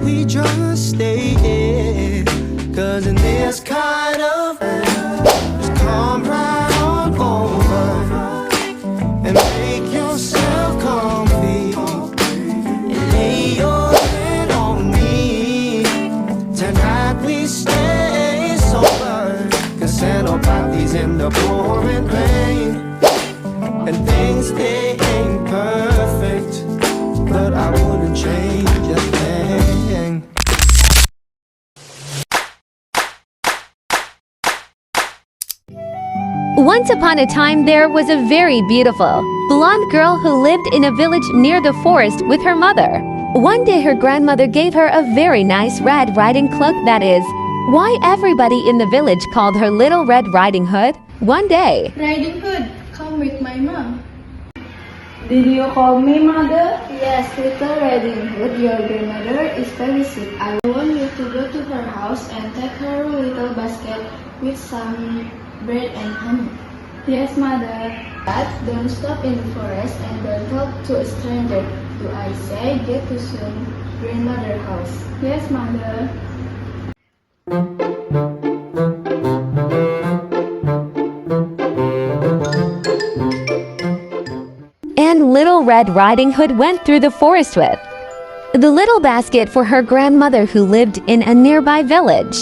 we just stay in? 'Cause in this kind of just come right on over and make yourself comfy and lay your head on me. Tonight we stay sober, 'cause Santa parties in the pouring rain, and things they ain't perfect, but I wouldn't change a thing. Once upon a time, there was a very beautiful, blonde girl who lived in a village near the forest with her mother. One day her grandmother gave her a very nice Red Riding cloak, that is why everybody in the village called her Little Red Riding Hood. One day, Riding Hood, come with my mom. Did you call me, mother? Yes, Little Riding Hood, your grandmother is very sick. I want you to go to her house and take her little basket with some bread and honey. Yes, mother. But don't stop in the forest and don't talk to a stranger. Do I say get to soon grandmother's house? Yes, mother. and Little Red Riding Hood went through the forest with the little basket for her grandmother who lived in a nearby village.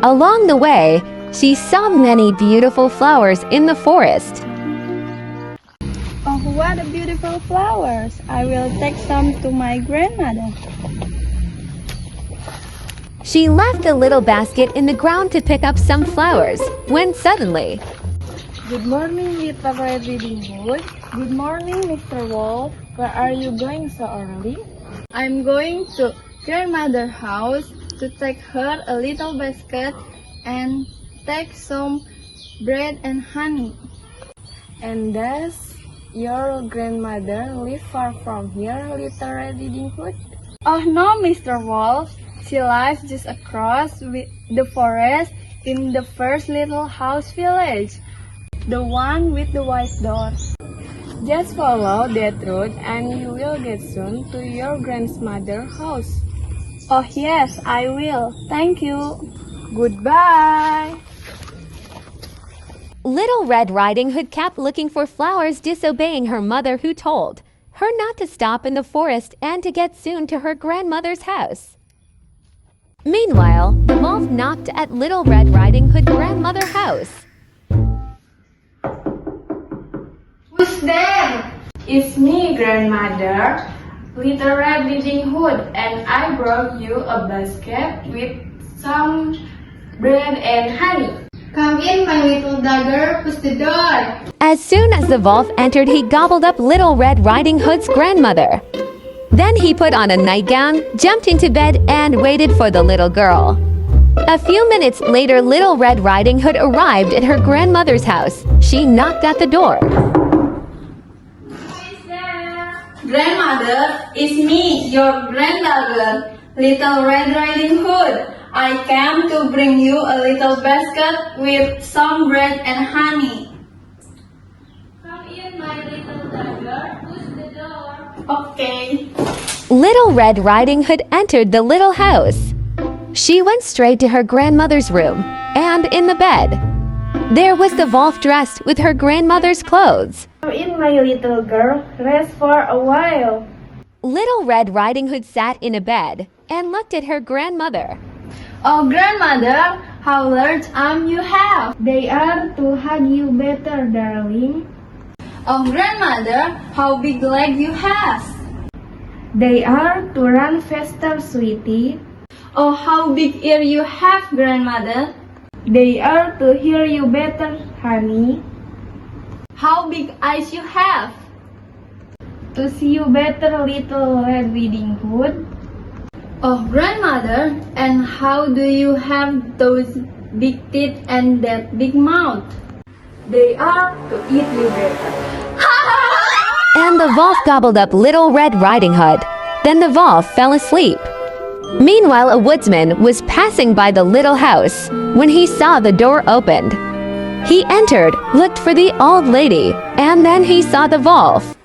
Along the way, she saw many beautiful flowers in the forest. Oh, what a beautiful flowers! I will take some to my grandmother. She left the little basket in the ground to pick up some flowers, when suddenly, Good morning, Little Red Riding Hood. Good morning, Mr. Wolf. Where are you going so early? I'm going to grandmother's house to take her a little basket and take some bread and honey. And does your grandmother live far from here, Little Red Riding Hood? Oh no, Mr. Wolf. She lives just across the forest in the first little house village, the one with the white door. Just follow that road and you will get soon to your grandmother's house. Oh yes, I will. Thank you. Goodbye. Little Red Riding Hood kept looking for flowers, disobeying her mother, who told her not to stop in the forest and to get soon to her grandmother's house. Meanwhile, the wolf knocked at Little Red Riding Hood's grandmother's house. Who's there? It's me, grandmother, Little Red Riding Hood, and I brought you a basket with some bread and honey. Come in, my little dogger. Push the door. As soon as the wolf entered, he gobbled up Little Red Riding Hood's grandmother. Then he put on a nightgown, jumped into bed, and waited for the little girl. A few minutes later, Little Red Riding Hood arrived at her grandmother's house. She knocked at the door. Grandmother, it's me, your granddaughter, Little Red Riding Hood. I came to bring you a little basket with some bread and honey. Come in, my little daughter. Push the door. Okay. Little Red Riding Hood entered the little house. She went straight to her grandmother's room, and in the bed, there was the wolf dressed with her grandmother's clothes. Come in, my little girl. Rest for a while. Little Red Riding Hood sat in a bed and looked at her grandmother. Oh, grandmother, how large arms you have. They are to hug you better, darling. Oh, grandmother, how big legs you have. They are to run faster, sweetie. Oh, how big ear you have, grandmother. They are to hear you better, honey. How big eyes you have. To see you better, Little Red Riding Hood. Oh, grandmother, and how do you have those big teeth and that big mouth? They are to eat you better. And the wolf gobbled up Little Red Riding Hood. Then the wolf fell asleep. Meanwhile, a woodsman was passing by the little house when he saw the door opened. He entered, looked for the old lady, and then he saw the wolf.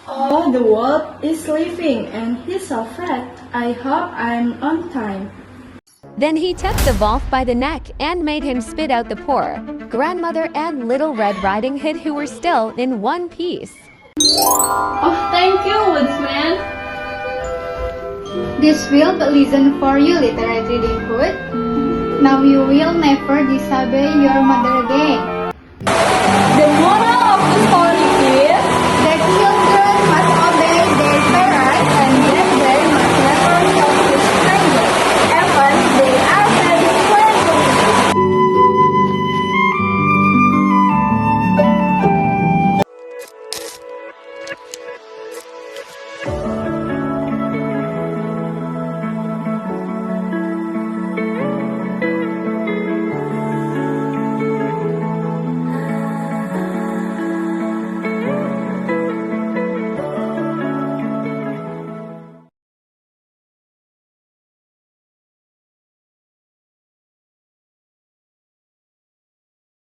Oh, the wolf is sleeping and he's so fat. I hope I'm on time. Then he took the wolf by the neck and made him spit out the poor grandmother and Little Red Riding Hood, who were still in one piece. Oh, thank you, Woodsman. This will listen for you, Little Red Riding Hood. Now you will never disobey your mother again. The moral